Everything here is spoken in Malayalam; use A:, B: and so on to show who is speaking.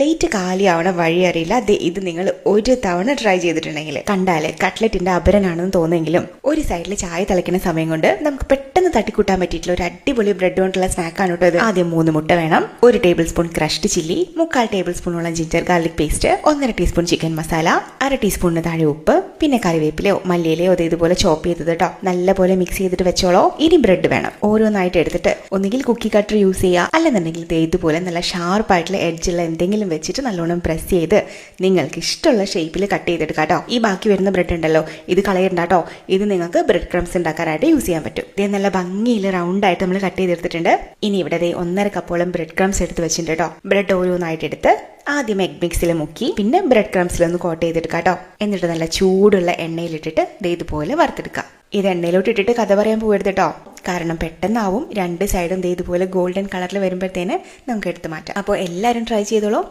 A: പ്ലേറ്റ് കാലിയാവണ വഴി അറിയില്ല. ഇത് നിങ്ങൾ ഒരു തവണ ട്രൈ ചെയ്തിട്ടുണ്ടെങ്കിൽ കണ്ടാല് കട്ട്ലറ്റിന്റെ അപരനാണെന്ന് തോന്നുമെങ്കിലും ഒരു സൈഡിൽ ചായ തിളയ്ക്കുന്ന സമയം കൊണ്ട് നമുക്ക് പെട്ടെന്ന് തട്ടിക്കൂട്ടാൻ പറ്റിയിട്ടുള്ള ഒരു അടിപൊളി ബ്രെഡ് കൊണ്ടുള്ള സ്നാക്കാണ് കേട്ടോ ഇത്. ആദ്യം 3 മുട്ട വേണം, 1 table spoon crushed chilli, 3/4 table സ്പൂണോളം ginger garlic paste, 1/2 teaspoon chicken masala, 1/2 ടീസ്പൂണിന് താഴെ ഉപ്പ്, പിന്നെ കറിവേപ്പിലയോ മല്ലിയിലയോ ഇതുപോലെ ചോപ്പ് ചെയ്തത് കേട്ടോ. നല്ലപോലെ മിക്സ് ചെയ്തിട്ട് വെച്ചോളോ. ഇനി ബ്രെഡ് വേണം. ഓരോന്നായിട്ട് എടുത്തിട്ട് ഒന്നുകിൽ കുക്കി കട്ടർ യൂസ് ചെയ്യുക, അല്ലെന്നുണ്ടെങ്കിൽ ഇതുപോലെ നല്ല ഷാർപ്പായിട്ടുള്ള എഡ്ജുള്ള എന്തെങ്കിലും വെച്ചിട്ട് നല്ലോണം പ്രസ് ചെയ്ത് നിങ്ങൾക്ക് ഇഷ്ടമുള്ള ഷേപ്പിൽ കട്ട് ചെയ്തെടുക്കാം കേട്ടോ. ഈ ബാക്കി വരുന്ന ബ്രെഡ് ഉണ്ടല്ലോ, ഇത് കളയണ്ട കേട്ടോ. ഇത് നിങ്ങൾക്ക് ബ്രെഡ് ക്രംസ് ഉണ്ടാക്കാനായിട്ട് യൂസ് ചെയ്യാൻ പറ്റും. ഇത് നല്ല ഭംഗിയിൽ റൗണ്ടായിട്ട് നമ്മൾ കട്ട് ചെയ്തെടുത്തിട്ടുണ്ട്. ഇനി ഇവിടെ 1.5 കപ്പോളം ബ്രെഡ് ക്രംസ് എടുത്ത് വെച്ചിട്ടുണ്ട് കേട്ടോ. ബ്രെഡ് ഓരോന്നായിട്ട് എടുത്ത് ആദ്യം എഗ് മിക്സിൽ മുക്കി പിന്നെ ബ്രെഡ് ക്രംസിലൊന്ന് കോട്ട് ചെയ്തെടുക്കാം കേട്ടോ. എന്നിട്ട് നല്ല ചൂടുള്ള എണ്ണയിലിട്ടിട്ട് ഇതുപോലെ വറുത്തെടുക്കുക. ഇത് എണ്ണയിലോട്ട് ഇട്ടിട്ട് കഥ പറയാൻ പോകരുത് കേട്ടോ, കാരണം പെട്ടെന്നാവും. 2 സൈഡും ഇതുപോലെ ഗോൾഡൻ കളറിൽ വരുമ്പോഴത്തേന് നമുക്ക് എടുത്ത് മാറ്റാം. അപ്പോൾ എല്ലാവരും ട്രൈ ചെയ്തോളൂ.